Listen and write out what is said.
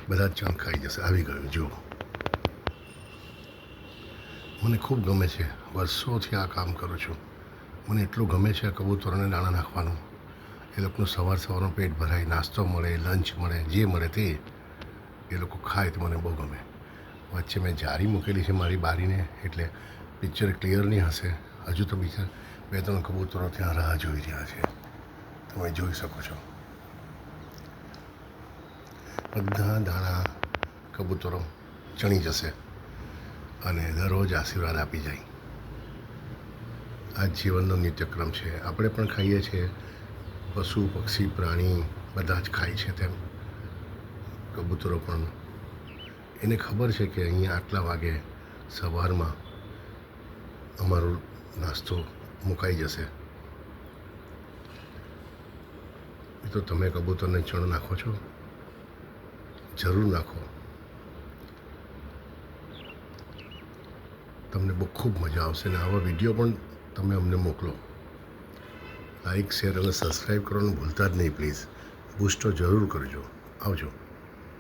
બધા જ ચણ ખાઈ જશે. આવી ગયું જુઓ. મને ખૂબ ગમે છે, વર્ષોથી આ કામ કરું છું. મને એટલું ગમે છે આ કબૂતરોને દાણા નાખવાનું. એ લોકોનું સવારનું પેટ ભરાય, નાસ્તો મળે, લંચ મળે, જે મળે તે એ લોકો ખાય તો મને બહુ ગમે. વચ્ચે મેં જારી મૂકેલી છે મારી બારીને, એટલે પિક્ચર ક્લિયર નહીં હશે. હજુ તો બીજા 2-3 કબૂતરો ત્યાં રાહ જોઈ રહ્યા છે. તમે જોઈ શકો છો. બધા દાણા કબૂતરો ચણી જશે અને દરરોજ આશીર્વાદ આપી જાય. આ જીવનનો નિત્યક્રમ છે. આપણે પણ ખાઈએ છીએ, પશુ પક્ષી પ્રાણી બધા જ ખાય છે. તેમ કબૂતરો પણ, એને ખબર છે કે અહીંયા આટલા વાગે સવારમાં અમારો નાસ્તો મુકાઈ જશે. તો તમે કબૂતરને ચણ નાખો છો? જરૂર નાખો. તમને બહુ ખૂબ મજા આવશે. ને આવા વિડીયો પણ તમે અમને મોકલો. લાઈક, શેર અને સબસ્ક્રાઈબ કરવાનું ભૂલતા જ નહીં પ્લીઝ. બૂસ્ટો જરૂર કરજો. આવજો.